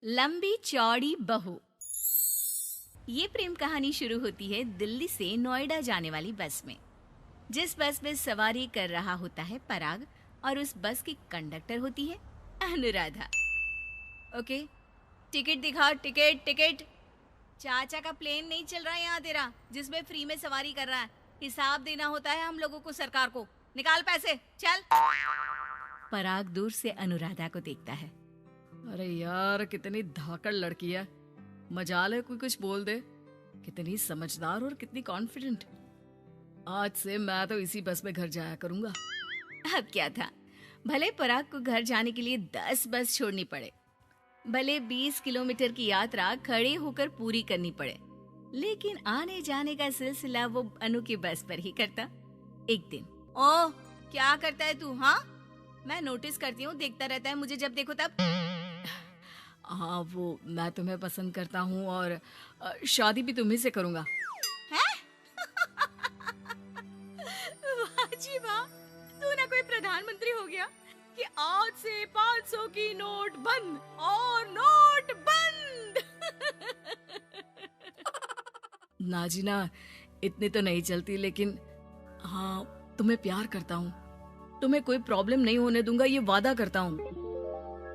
लंबी चौड़ी बहू। ये प्रेम कहानी शुरू होती है दिल्ली से नोएडा जाने वाली बस में। जिस बस में सवारी कर रहा होता है पराग और उस बस की कंडक्टर होती है अनुराधा। ओके, टिकट दिखाओ, टिकट टिकट। चाचा का प्लेन नहीं चल रहा है यहाँ तेरा, जिसमें फ्री में सवारी कर रहा है। हिसाब देना होता है हम लोगों को, सरकार को। निकाल पैसे, चल। पराग दूर से अनुराधा को देखता है। अरे यार, कितनी धाकड़ लड़की है। मजाल है कोई कुछ बोल दे। कितनी समझदार और कितनी कॉन्फिडेंट। आज से मैं तो इसी बस में घर जाया करूंगा। अब क्या था, भले पराग को घर जाने के लिए 10 बस छोड़नी पड़े, भले 20 किलोमीटर की यात्रा खड़े होकर पूरी करनी पड़े, लेकिन आने जाने का सिलसिला वो अनु की बस पर ही करता। एक दिन, ओह क्या करता है तू? हाँ, मैं नोटिस करती हूँ, देखता रहता है मुझे जब देखो तब। हाँ, वो मैं तुम्हें पसंद करता हूँ और शादी भी तुम्ही से करूंगा। हैं? वाह जी वाह, तू ना कोई प्रधानमंत्री हो गया कि आज से 500 की नोट बंद और नोट बंद। नाजिना, इतनी तो नहीं चलती, लेकिन हाँ, तुम्हें प्यार करता हूँ। तुम्हें कोई प्रॉब्लम नहीं होने दूंगा, ये वादा करता हूँ।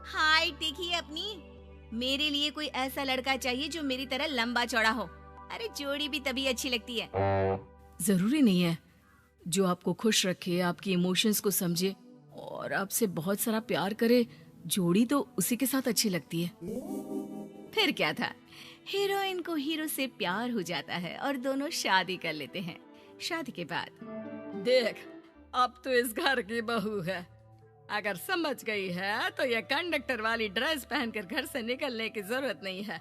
हाइट देखिए अपनी। मेरे लिए कोई ऐसा लड़का चाहिए जो मेरी तरह लंबा चौड़ा हो। अरे जोड़ी भी तभी अच्छी लगती है। जरूरी नहीं है, जो आपको खुश रखे, आपकी इमोशंस को समझे और आपसे बहुत सारा प्यार करे, जोड़ी तो उसी के साथ अच्छी लगती है। फिर क्या था, हीरोइन को हीरो से प्यार हो जाता है और दोनों शादी कर लेते हैं। शादी के बाद देख, अब तो इस घर की बहू है। अगर समझ गई है तो ये कंडक्टर वाली ड्रेस पहनकर घर से निकलने की जरूरत नहीं है।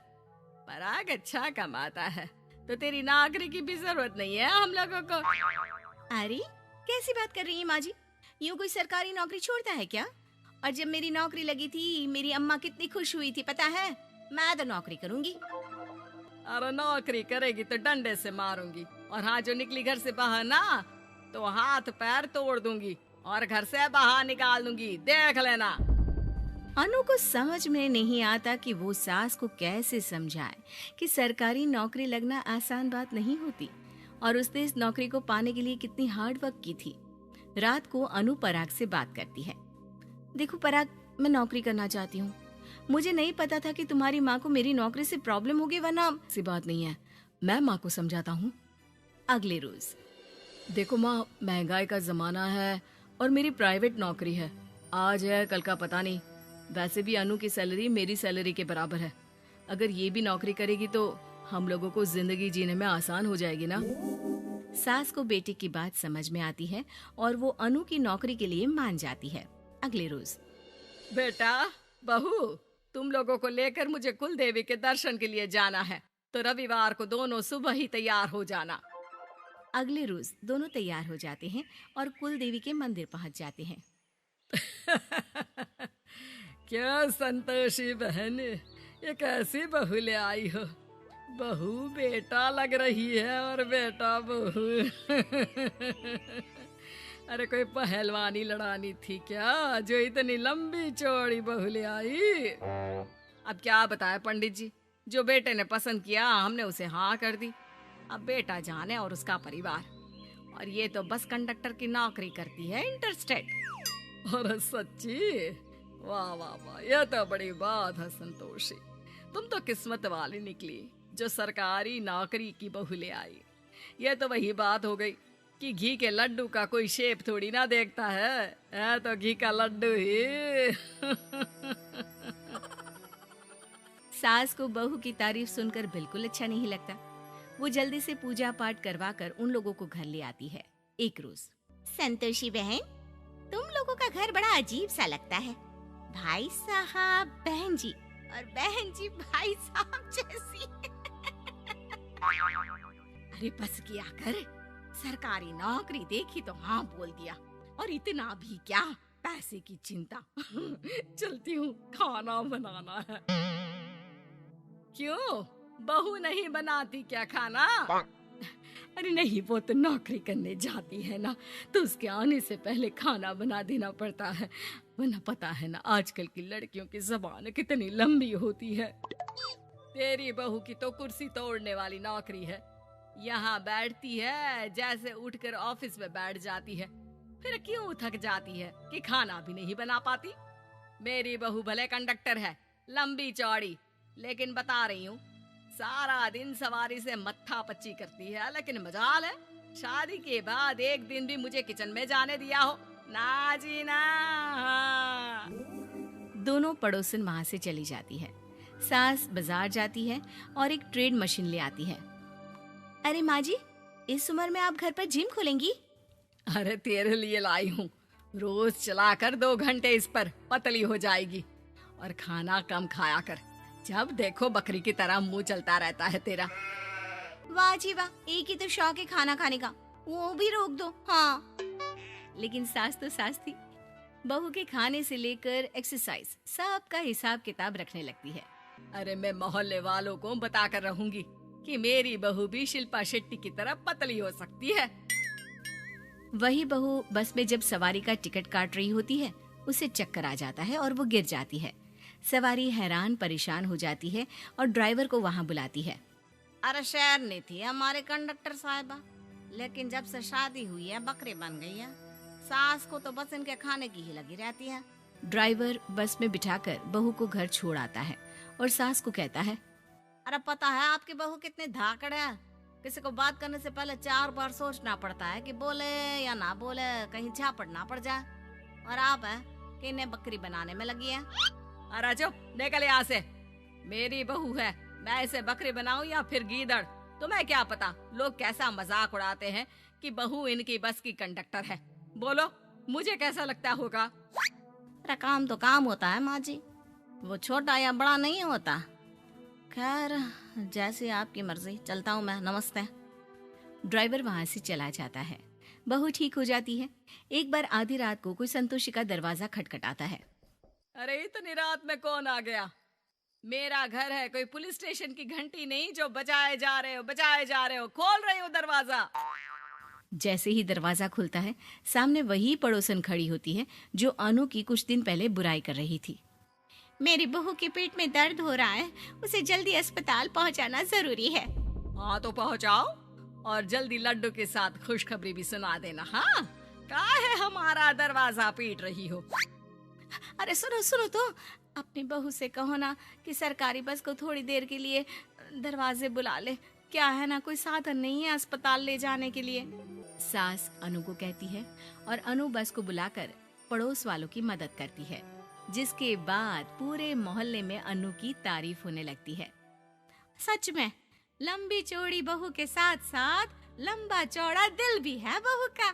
पराग अच्छा कमाता है तो तेरी नौकरी की भी जरूरत नहीं है हम लोगों को। अरे कैसी बात कर रही है माँ जी? यूँ कोई सरकारी नौकरी छोड़ता है क्या? और जब मेरी नौकरी लगी थी, मेरी अम्मा कितनी खुश हुई थी पता है? मैं तो नौकरी करूंगी। अरे नौकरी करेगी तो डंडे से मारूंगी, और हाँ, जो निकली घर से बाहर ना, तो हाथ पैर तोड़ दूंगी और घर से बाहर निकाल दूंगी, देख लेना। अनु को समझ में नहीं आता कि वो सास को कैसे समझाए कि सरकारी नौकरी लगना आसान बात नहीं होती, और उसने इस नौकरी को पाने के लिए कितनी हार्ड वर्क की थी। रात को अनु पराग से बात करती है। देखो पराग, मैं नौकरी करना चाहती हूँ। मुझे नहीं पता था कि तुम्हारी माँ को मेरी नौकरी से प्रॉब्लम होगी, वरना। ऐसी बात नहीं है, मैं माँ को समझाता हूँ। अगले रोज, देखो माँ, महंगाई का जमाना है और मेरी प्राइवेट नौकरी है। आज है कल का पता नहीं। वैसे भी अनु की सैलरी मेरी सैलरी के बराबर है। अगर ये भी नौकरी करेगी तो हम लोगों को जिंदगी जीने में आसान हो जाएगी ना। सास को बेटे की बात समझ में आती है और वो अनु की नौकरी के लिए मान जाती है। अगले रोज, बेटा, बहू, तुम लोगों को लेकर मुझे कुल देवी के दर्शन के लिए जाना है, तो रविवार को दोनों सुबह ही तैयार हो जाना। अगले रोज दोनों तैयार हो जाते हैं और कुल देवी के मंदिर पहुंच जाते हैं। क्या संतोषी बहन, ये कैसी बहू ले आई हो। बहू बेटा लग रही है और बेटा बहू। अरे कोई पहलवानी लड़ानी थी क्या, जो इतनी लंबी चौड़ी बहू ले आई? अब क्या बताए पंडित जी, जो बेटे ने पसंद किया हमने उसे हाँ कर दी। अब बेटा जाने और उसका परिवार। और ये तो बस कंडक्टर की नौकरी करती है, इंटरस्टेट। और सच्ची? वाह वाह वाह, यह तो बड़ी बात है संतोषी। तुम तो किस्मत वाली निकली जो सरकारी नौकरी की बहू ले आई। यह तो वही बात हो गई कि घी के लड्डू का कोई शेप थोड़ी ना देखता है तो घी का लड्डू ही। सास को बहू की तारीफ सुनकर बिल्कुल अच्छा नहीं लगता। वो जल्दी से पूजा पाठ करवा कर उन लोगों को घर ले आती है। एक रोज, संतोषी बहन, तुम लोगों का घर बड़ा अजीब सा लगता है। भाई साहब बहन जी, और बहन जी भाई साहब जैसी। अरे बस किया कर, सरकारी नौकरी देखी तो हाँ बोल दिया, और इतना भी क्या, पैसे की चिंता। चलती हूँ, खाना बनाना है। क्यों, बहू नहीं बनाती क्या खाना? अरे नहीं, वो तो नौकरी करने जाती है ना, तो उसके आने से पहले खाना बना देना पड़ता है, वरना पता है ना आजकल की लड़कियों की जबान कितनी लंबी होती है। तेरी बहू की तो कुर्सी तोड़ने वाली नौकरी है, यहाँ बैठती है जैसे उठकर ऑफिस में बैठ जाती है, फिर क्यों थक जाती है कि खाना भी नहीं बना पाती। मेरी बहू भले कंडक्टर है, लंबी चौड़ी, लेकिन बता रही हूँ सारा दिन सवारी से मत्था पच्ची करती है, लेकिन मजाल है शादी के बाद एक दिन भी मुझे किचन में जाने दिया हो ना जी ना। दोनों पड़ोसन वहां से चली जाती है। सास बाजार जाती है और एक ट्रेड मशीन ले आती है। अरे माँ जी, इस उम्र में आप घर पर जिम खोलेंगी? अरे तेरे लिए लाई हूँ, रोज चलाकर 2 घंटे इस पर, पतली हो जाएगी। और खाना कम खाया कर, जब देखो बकरी की तरह मुंह चलता रहता है तेरा। वाह जी वाह, एक ही तो शौक है खाना खाने का, वो भी रोक दो। हाँ, लेकिन सास तो सास थी, बहू के खाने से लेकर एक्सरसाइज सब का हिसाब किताब रखने लगती है। अरे मैं मोहल्ले वालों को बताकर रहूंगी कि मेरी बहू भी शिल्पा शेट्टी की तरह पतली हो सकती है। वही बहू बस में जब सवारी का टिकट काट रही होती है, उसे चक्कर आ जाता है और वो गिर जाती है। सवारी हैरान परेशान हो जाती है और ड्राइवर को वहाँ बुलाती है। अरे शहर नहीं थी हमारे कंडक्टर साहिबा, लेकिन जब से शादी हुई है बकरी बन गई है। सास को तो बस इनके खाने की ही लगी रहती है। ड्राइवर बस में बिठाकर बहू को घर छोड़ आता है और सास को कहता है, अरे पता है आपकी बहू कितनी धाकड़ है, किसी को बात करने से पहले 4 बार सोचना पड़ता है कि बोले या ना बोले, कहीं झापड़ ना पड़ जाए। और आप है कि इन्हें बकरी बनाने में लगी है। अरे चुप, निकल यहाँ से। मेरी बहू है, मैं इसे बकरी बनाऊं या फिर गीदड़, तुम्हें क्या पता लोग कैसा मजाक उड़ाते हैं कि बहू इनकी बस की कंडक्टर है। बोलो मुझे कैसा लगता होगा? अरे काम तो काम होता है माँ जी, वो छोटा या बड़ा नहीं होता। खैर जैसी आपकी मर्जी, चलता हूँ मैं, नमस्ते। ड्राइवर वहां से चला जाता है। बहू ठीक हो जाती है। एक बार आधी रात को कोई संतोषी का दरवाजा खटखटाता है। अरे इतनी रात में कौन आ गया? मेरा घर है, कोई पुलिस स्टेशन की घंटी नहीं जो बजाए जा रहे हो। खोल रही हो दरवाजा। जैसे ही दरवाजा खुलता है, सामने वही पड़ोसन खड़ी होती है जो अनु की कुछ दिन पहले बुराई कर रही थी। मेरी बहू के पेट में दर्द हो रहा है, उसे जल्दी अस्पताल पहुंचाना जरूरी है। हाँ तो पहुंचाओ, और जल्दी लड्डू के साथ खुशखबरी भी सुना देना। हाँ, काहे हमारा दरवाजा पीट रही हो? अरे सुनो तो, अपनी बहू से कहो ना कि सरकारी बस को थोड़ी देर के लिए दरवाजे बुला ले। क्या है ना, कोई साधन नहीं है अस्पताल ले जाने के लिए। सास अनु को कहती है और अनु बस को बुलाकर पड़ोस वालों की मदद करती है, जिसके बाद पूरे मोहल्ले में अनु की तारीफ होने लगती है। सच में लंबी चौड़ी बहू के साथ साथ लंबा चौड़ा दिल भी है बहू का।